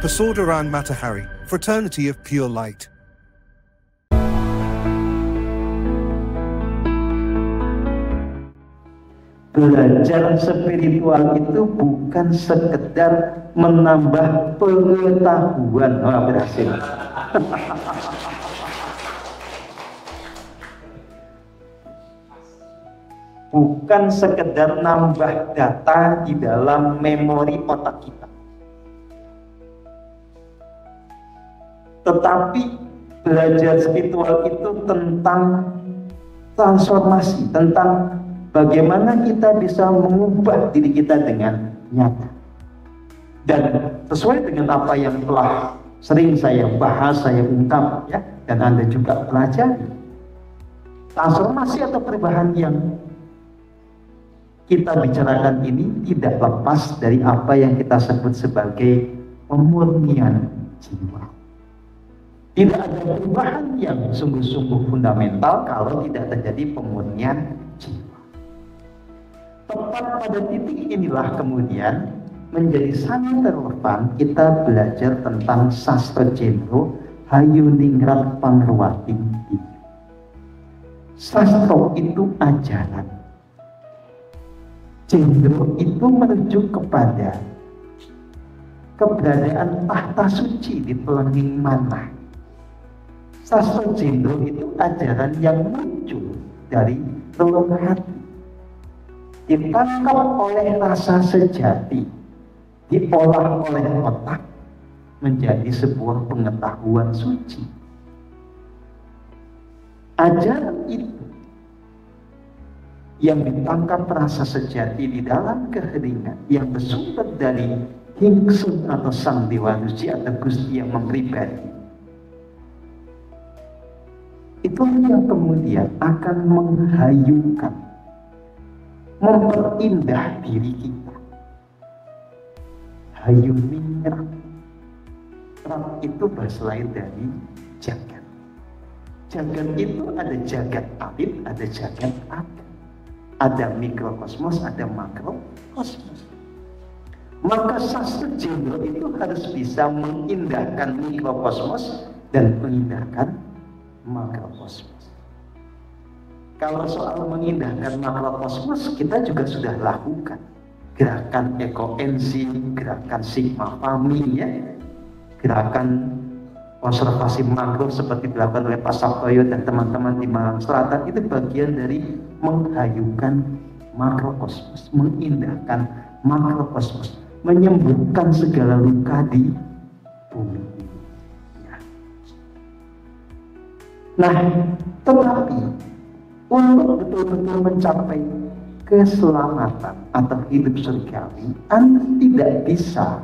Persaudaraan Matahari, Fraternity of Pure Light. Belajar spiritual itu bukan sekedar menambah pengetahuan. Oh, berhasil. Bukan sekedar nambah data di dalam memori otak kita, tetapi belajar spiritual itu tentang transformasi, tentang bagaimana kita bisa mengubah diri kita dengan nyata. Dan sesuai dengan apa yang telah sering saya bahas, saya ungkap, ya, dan Anda juga pelajari, transformasi atau perubahan yang kita bicarakan ini tidak lepas dari apa yang kita sebut sebagai pemurnian jiwa. Tidak ada perubahan yang sungguh-sungguh fundamental kalau tidak terjadi pemurnian jiwa. Tepat pada titik inilah kemudian menjadi sangat relevan kita belajar tentang Sastra Jendro Hayuningrat Pangruwating Diyu. Sastra itu ajaran. Jendro itu merujuk kepada keberadaan tahta suci di Telenging Manah. Sastra Jendro itu ajaran yang muncul dari relung hati, ditangkap oleh rasa sejati, diolah oleh otak menjadi sebuah pengetahuan suci. Ajaran itu yang ditangkap rasa sejati di dalam keheningan yang bersumber dari Hingsun atau Sang Dewa Suci atau Gusti yang mempribadi, itu yang kemudian akan menghayukan, memperindah diri kita. Hayuningrat, rat itu bahasa lain dari jagat. Jagat itu ada jagat alit, ada jagat agat. Ada mikrokosmos, ada makrokosmos. Maka Sastra Jendro itu harus bisa mengindahkan mikrokosmos dan mengindahkan makrokosmos. Kalau soal mengindahkan makrokosmos, kita juga sudah lakukan gerakan ekoenzim, gerakan sigma fami, ya, gerakan konservasi makro seperti dilakukan oleh Pak Sabtoyo dan teman-teman di Malang Selatan. Itu bagian dari menghayukan makrokosmos, mengindahkan makrokosmos, menyembuhkan segala luka di bumi. Nah, tetapi untuk betul-betul mencapai keselamatan atau hidup surgawi, Anda tidak bisa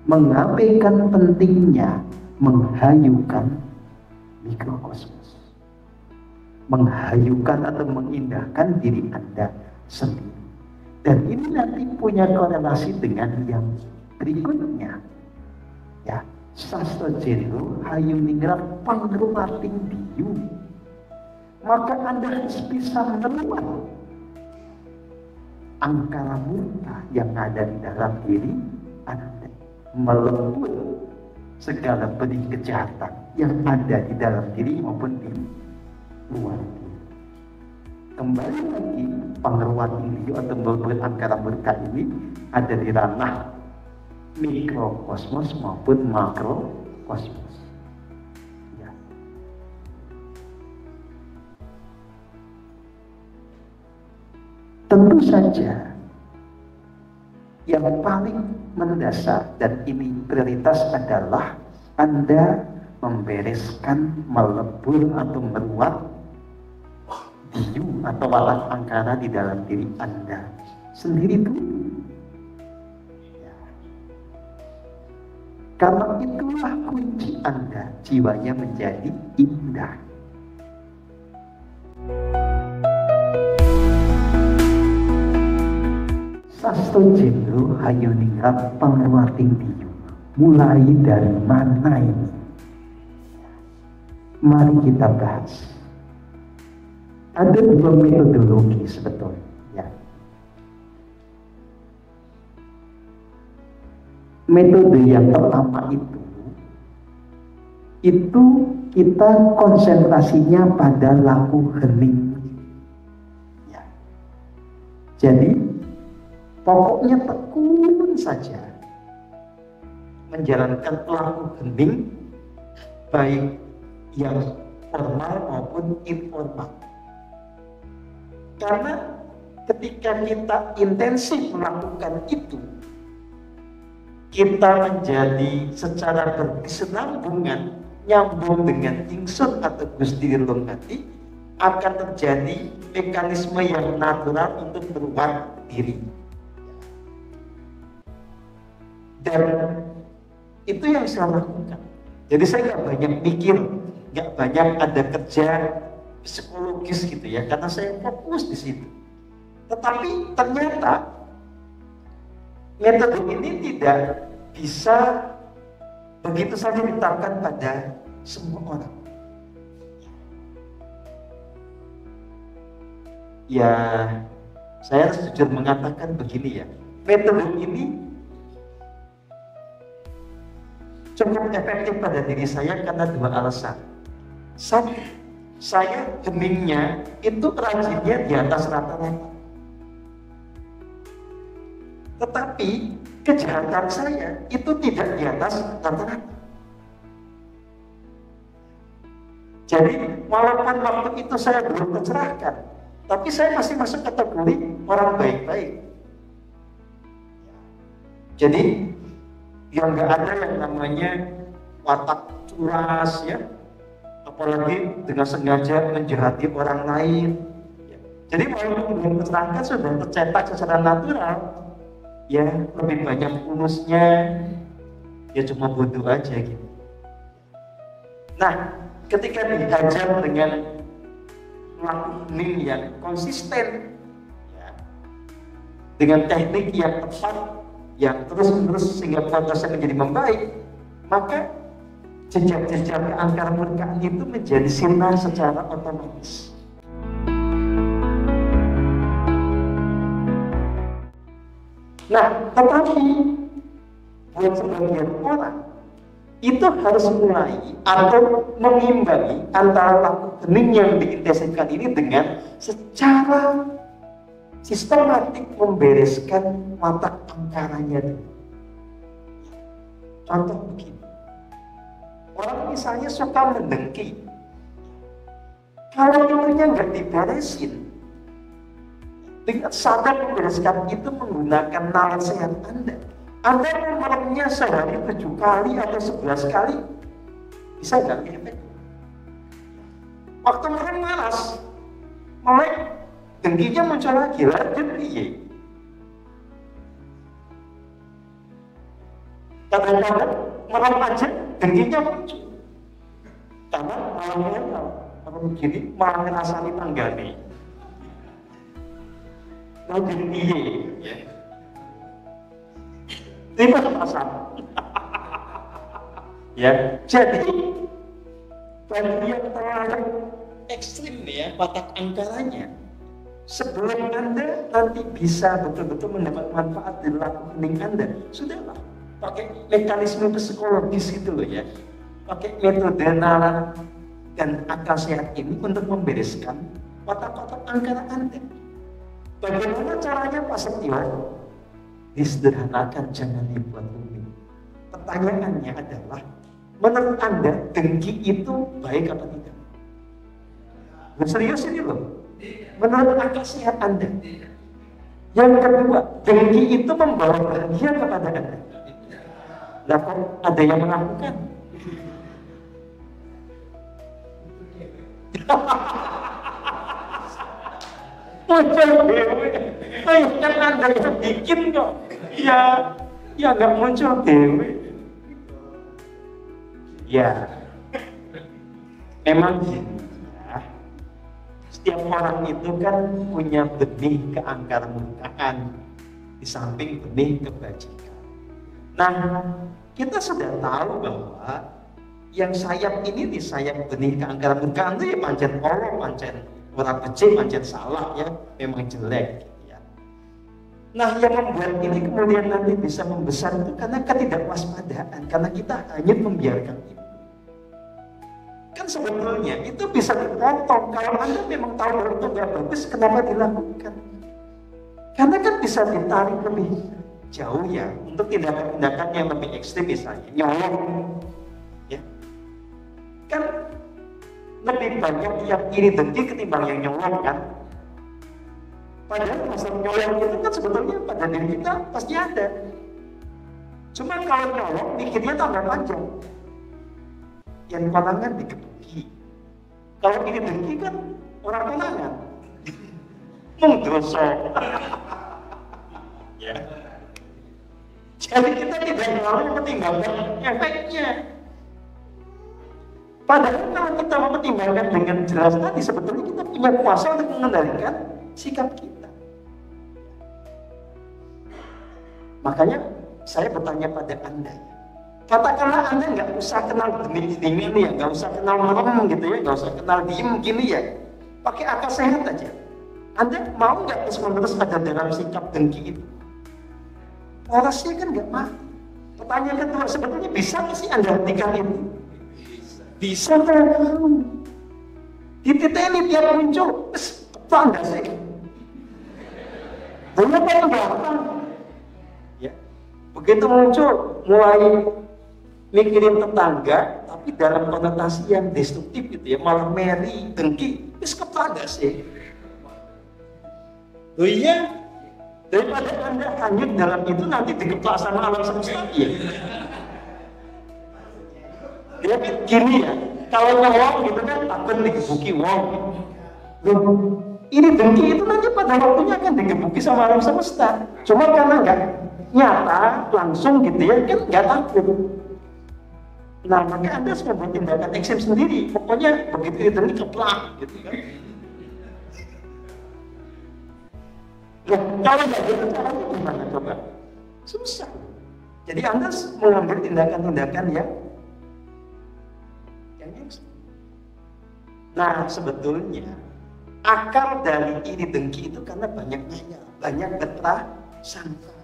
mengabaikan pentingnya menghayukan mikrokosmos, menghayukan atau mengindahkan diri Anda sendiri. Dan ini nanti punya korelasi dengan yang berikutnya, ya. Sastra Jendro Hayuningrat Pangruwating Diyu. Maka Anda harus bisa menemukan angkara murka yang ada di dalam diri Anda, melebur segala benih kejahatan yang ada di dalam diri maupun di luar diri. Kembali lagi, Pangruwating Diyu atau melebur angkara murka ini ada di ranah mikrokosmos maupun makrokosmos. Ya. Tentu saja yang paling mendasar dan ini prioritas adalah Anda membereskan, melebur atau meruat diyu atau watak angkara di dalam diri Anda sendiri dulu. Ya. Karena itulah kunci Anda, jiwanya menjadi indah. Sastra Jendro Hayuningrat Pangruwating Diyu mulai dari mana ini? Mari kita bahas. Ada dua metodologi sebetulnya, ya. Metode yang pertama itu itu kita konsentrasinya pada laku hening. Ya. Jadi pokoknya tekun saja menjalankan laku hening, baik yang formal maupun informal. Karena ketika kita intensif melakukan itu, kita menjadi secara berkesinambungan, nyambung dengan ingsun atau Gusti Rilung hati, akan terjadi mekanisme yang natural untuk berubah diri. Dan itu yang saya lakukan. Jadi saya nggak banyak mikir, nggak banyak ada kerja psikologis gitu ya, karena saya fokus di situ. Tetapi ternyata metode ini tidak bisa begitu saja diterapkan pada semua orang. Ya, saya harus jujur mengatakan begini ya, metode ini cukup efektif pada diri saya karena dua alasan. Satu, saya heningnya itu rajinnya di atas rata-rata. Tetapi kejahatan saya itu tidak di atas rata-rata. Jadi walaupun waktu itu saya belum tercerahkan, tapi saya masih masuk kategori orang baik-baik. Jadi yang nggak ada yang namanya watak curas ya, apalagi dengan sengaja menjahati orang lain. Jadi walaupun belum tercerahkan sudah tercetak secara natural, ya lebih banyak ulusnya, ya cuma bodoh aja gitu. Nah, ketika dihajar dengan laku hening yang konsisten, ya, dengan teknik yang tepat, yang terus-menerus sehingga prosesnya menjadi membaik, maka jejak-jejak keangkara murkaan itu menjadi sirna secara otomatis. Nah, tetapi buat sebagian orang itu harus mulai atau mengimbangi antara laku hening yang diintensifkan ini dengan secara sistematik membereskan watak angkaranya dulu. Contoh begini, orang misalnya suka mendengki, kalau itunya nggak diberesin, dengan sadar membereskan itu menggunakan nalar sehat Anda meremnya sehari 7 kali atau 11 kali, bisa nggak efek? Waktu merem malas, mulai dengkinya muncul lagi, lanjut iya. Kadang-kadang merem aja, dengkinya muncul. Karena malamnya kalau begini, malah ngerasani tanggane. Lanjut iya. Ini pasang. Ya, jadi bagi yang terlalu ekstrim ya watak angkaranya, sebelum Anda nanti bisa betul-betul mendapat manfaat dari laku hening Anda, sudahlah pakai mekanisme psikologis itu loh ya, pakai metode nalar dan akal sehat ini untuk membereskan watak-watak angkara Anda. Bagaimana caranya Pak Setio? Disederhanakan, jangan dibuat rumit. Pertanyaannya adalah, menurut Anda dengki itu baik apa tidak? Serius ini loh. Menurut akal sehat Anda. Yang kedua, dengki itu membawa bahagia kepada Anda. Nah, kok ada yang melakukan? Muncul dewe, kan Anda yang bikin kok. Ya nggak muncul dewe. Ya, memang gini ya. Setiap orang itu kan punya benih keangkara murkaan di samping benih kebajikan. Nah, kita sudah tahu bahwa yang sayap ini di sayap benih keangkara murkaan itu ya pancen Allah, pancen orang becik, pancen salah ya, memang jelek gitu ya. Nah, yang membuat ini kemudian nanti bisa membesar itu karena ketidakwaspadaan, karena kita hanya membiarkan itu. Kan sebetulnya itu bisa dipotong. Kalau Anda memang tahu bahwa itu nggak bagus, kenapa dilakukan? Karena kan bisa ditarik lebih jauh ya, untuk tindakan-tindakan yang lebih ekstrim, misalnya nyolong. Ya. Kan lebih banyak yang iri dengki ketimbang yang nyolong kan. Padahal masalah nyolong itu kan sebetulnya pada diri kita pasti ada. Cuma kalau nyolong mikirnya tambah panjang. Yang konangan digebuki. Kalau iri dengki kan orang konangan. Dosa. Ya. Jadi kita tidak mau mempertimbangkan efeknya. Padahal kalau kita mempertimbangkan dengan jelas tadi, sebetulnya kita punya kuasa untuk mengendalikan sikap kita. Makanya saya bertanya pada Anda, katakanlah Anda nggak usah kenal dingin ya, nggak usah kenal merem gitu ya, nggak usah kenal diem gini ya, pakai akal sehat aja. Anda mau nggak terus-menerus ada dalam sikap dengki itu? Orasnya kan nggak mati. Pertanyaan kedua, sebetulnya bisa nggak sih Anda hentikan itu? Bisa kan? Di titik ini tiap muncul, apa nggak sih? Banyak yang gampang. Ya. Begitu muncul, mulai mikirin tetangga, tapi dalam konotasi yang destruktif gitu ya, malah meri, dengki, kepada sih. Oh iya, daripada Anda hanyut dalam itu nanti dikeplak sama alam semesta ya. Dia gini ya, kalau nyolong gitu kan takut digebuki wong. Ini dengki itu nanti pada waktunya akan digebuki sama alam semesta. Cuma karena nggak nyata langsung gitu ya, kan nggak takut. Nah maka Anda harus membuat tindakan ekstrim sendiri. Pokoknya begitu itu dengki keplak gitu kan. Nah, kalau nggak gitu caranya gimana coba? Susah. Jadi Anda mengambil tindakan-tindakan yang ekstrim. Nah sebetulnya akar dari iri dengki itu karena banyak nanya, banyak berprasangka.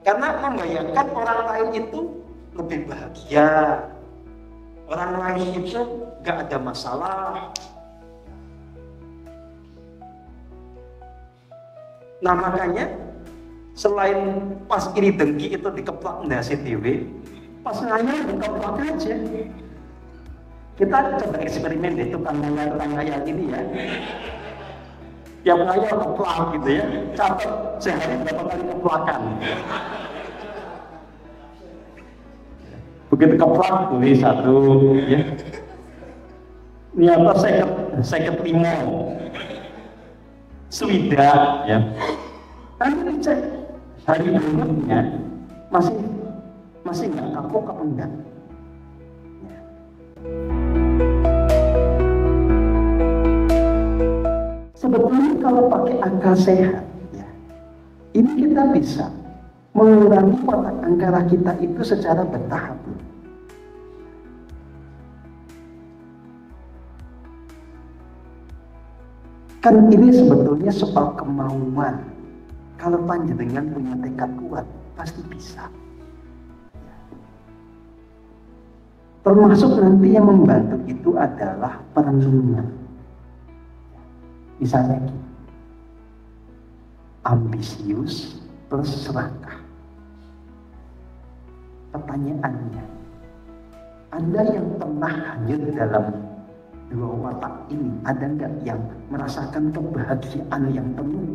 Karena membayangkan orang lain itu lebih bahagia, orang lain itu nggak ada masalah. Nah makanya selain pas iri dengki itu dikeplak ndase dhewe, pas nanya dikeplak aja. Kita coba eksperimen deh tukang ngayal ini ya. Yang ngayal keplak gitu ya, catat sehari berapa kali keplakan. Begitu keplak tulis satu ya. Ini apa seket limo. Swida ya. Tapi cek hari berikutnya masih nggak kapok apa enggak? Ya. Sebetulnya kalau pakai angka sehat, ya, ini kita bisa mengurangi watak angkara kita itu secara bertahap. Kan ini sebetulnya soal kemauan. Kalau panjenengan punya tekad kuat, pasti bisa. Termasuk nanti yang membantu itu adalah perenungan. Misalnya gitu, ambisius plus serakah. Pertanyaannya, Anda yang pernah hanyut dalam dua watak ini, ada nggak yang merasakan kebahagiaan yang penuh?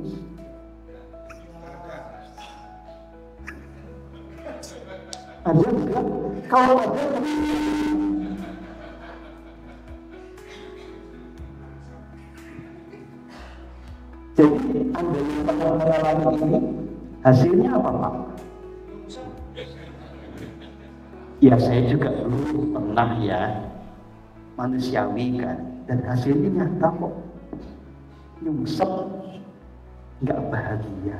Ada nggak? Kalau ada, jadi Anda yang pernah mengalami ini, hasilnya apa Pak? Ya saya juga dulu pernah ya, manusiawi kan, dan hasilnya nyata kok, nyungsep, nggak bahagia.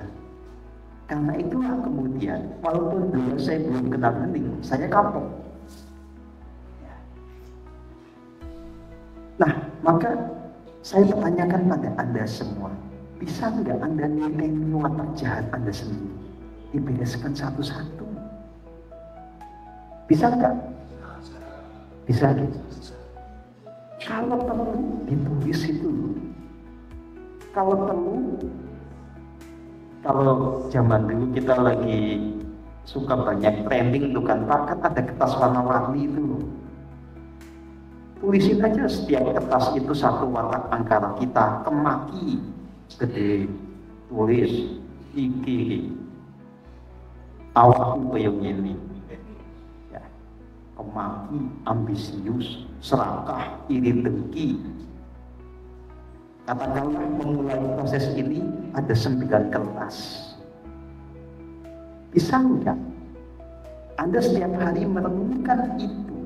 Karena itulah kemudian, walaupun dulu saya belum kenal hening, saya kapok. Nah, maka saya pertanyakan pada Anda semua, bisa nggak Anda nilai watak jahat Anda sendiri, dibereskan satu-satu? Bisa nggak? Bisa gitu. Kalau perlu ditulis itu. Kalau perlu, kalau zaman dulu kita lagi suka banyak trending tuh kan, Pak, kan ada kertas warna-warni itu. Tulisin aja setiap kertas itu satu watak angkara kita, kemaki gede, tulis iki awakku kayong ini. Ya. Kemaki, ambisius, serakah, iri dengki. Katakanlah memulai proses ini ada 9 kertas. Bisa enggak Anda setiap hari merenungkan itu,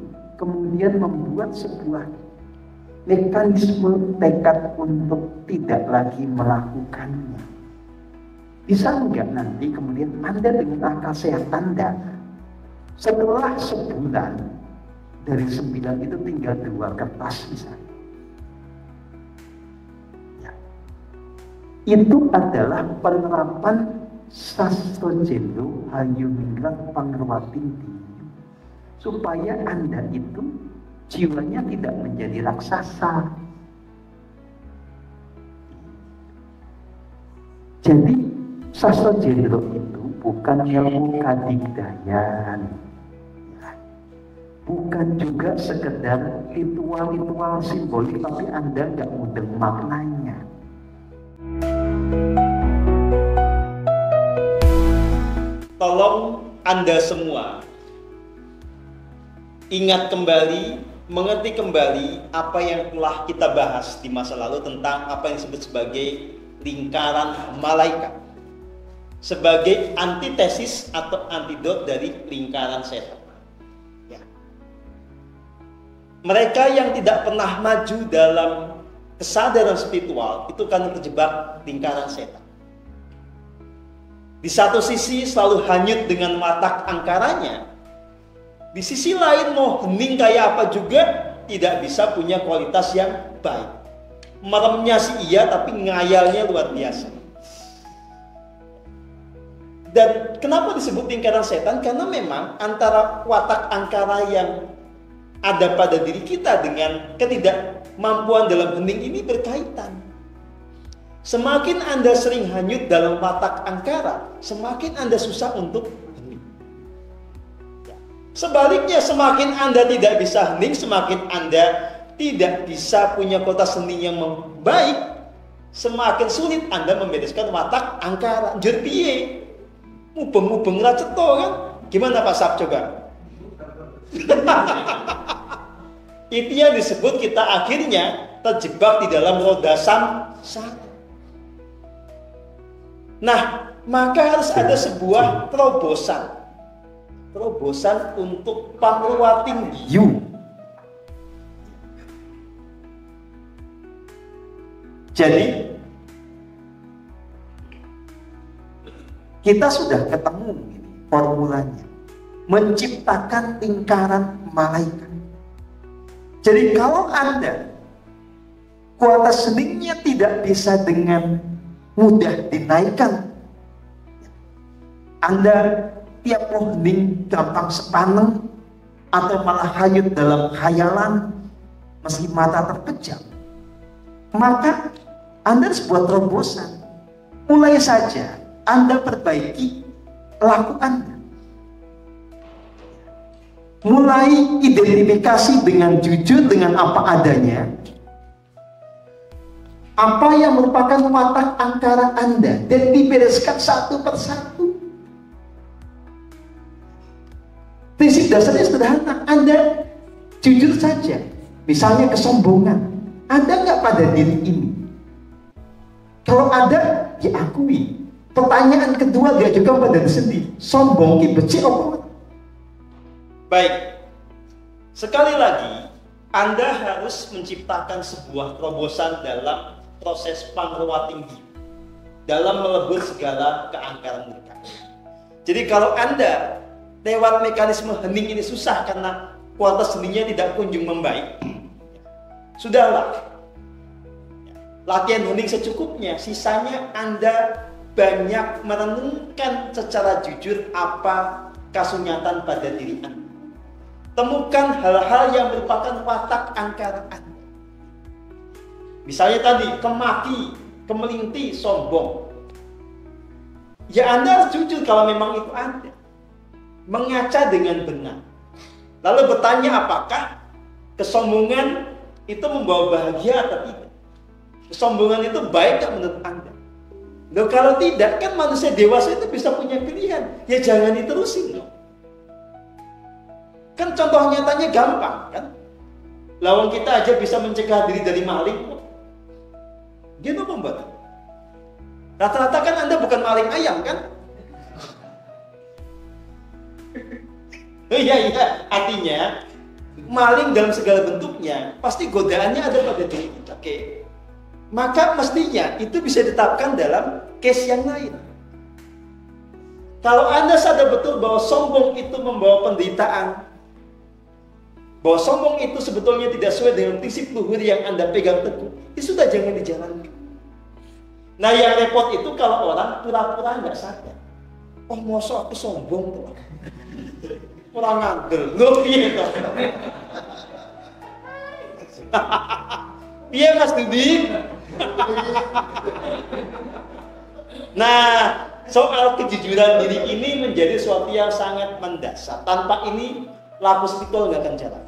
kemudian membuat sebuah mekanisme tekad untuk tidak lagi melakukannya? Bisa enggak nanti kemudian Anda dengan akal sehat Anda, setelah sebulan dari 9 itu tinggal 2 kertas misalnya. Ya. Itu adalah penerapan Sastro Jendo Hayumingrat Pangerwating Diyu, supaya Anda itu jiwanya tidak menjadi raksasa. Jadi Sastro Jendo itu bukan ilmu kadigdayan, bukan juga sekedar ritual-ritual simbolik, tapi Anda nggak mudeng maknanya. Tolong Anda semua ingat kembali, mengerti kembali apa yang telah kita bahas di masa lalu tentang apa yang disebut sebagai lingkaran malaikat, sebagai antitesis atau antidot dari lingkaran setan. Ya. Mereka yang tidak pernah maju dalam kesadaran spiritual itu kan terjebak lingkaran setan. Di satu sisi selalu hanyut dengan watak angkaranya, di sisi lain mau hening kayak apa juga tidak bisa punya kualitas yang baik. Meremnya sih iya, tapi ngayalnya luar biasa. Dan kenapa disebut lingkaran setan? Karena memang antara watak angkara yang ada pada diri kita dengan ketidakmampuan dalam hening ini berkaitan. Semakin Anda sering hanyut dalam watak angkara, semakin Anda susah untuk hening. Sebaliknya, semakin Anda tidak bisa hening, semakin Anda tidak bisa punya kualitas hening yang baik, semakin sulit Anda membereskan watak angkara. Njur piye? Mubeng-mubeng ra cetha kan? Gimana Pak Sab coba? Itu yang disebut kita akhirnya terjebak di dalam roda samsara. Nah, maka harus ada sebuah terobosan untuk Pangerwating Diyu. Jadi kita sudah ketemu ini formulanya, menciptakan lingkaran malaikat. Jadi kalau Anda kualitas heningnya tidak bisa dengan mudah dinaikkan, Anda tiap mau hening gampang sepaneng atau malah hanyut dalam khayalan meski mata terpejam, maka Anda harus buat terobosan. Mulai saja Anda perbaiki laku Anda. Mulai identifikasi dengan jujur dengan apa adanya. Apa yang merupakan watak angkara Anda dan dibereskan satu persatu. Prinsip dasarnya sederhana. Anda jujur saja. Misalnya kesombongan. Ada nggak pada diri ini? Kalau ada, diakui. Pertanyaan kedua diajukan pada diri sendiri. Sombong ki beci apa? Baik. Sekali lagi, Anda harus menciptakan sebuah terobosan dalam proses Pangerwating Diyu, dalam melebur segala keangkaran murka. Jadi kalau Anda lewat mekanisme hening ini susah karena kualitas heningnya tidak kunjung membaik, sudahlah, latihan hening secukupnya. Sisanya Anda banyak merenungkan secara jujur apa kasunyatan pada diri Anda. temukan hal-hal yang merupakan watak angkara Anda. Misalnya tadi, kemaki, kemelinti, sombong. Ya Anda harus jujur kalau memang itu ada. Mengaca dengan benar. Lalu bertanya apakah kesombongan itu membawa bahagia atau tidak. Kesombongan itu baik gak menurut Anda? Loh kalau tidak, kan manusia dewasa itu bisa punya pilihan. Ya jangan diterusin loh. Kan contoh nyatanya gampang kan. Lawang kita aja bisa mencegah diri dari maling. Gitu pembuatan. Rata-rata kan Anda bukan maling ayam kan? Iya, artinya maling dalam segala bentuknya pasti godaannya ada pada diri kita. Oke. Maka mestinya itu bisa ditetapkan dalam case yang lain. Kalau Anda sadar betul bahwa sombong itu membawa penderitaan, bahwa sombong itu sebetulnya tidak sesuai dengan prinsip luhur yang Anda pegang teguh, itu sudah jangan dijalankan. Nah yang repot itu kalau orang pura-pura nggak sadar. Oh masa aku sombong tuh. Orang ngandel, loh piye toh? Piye Mas Dudi? Nah, soal kejujuran diri ini menjadi sesuatu yang sangat mendasar. Tanpa ini laku spiritual nggak akan jalan.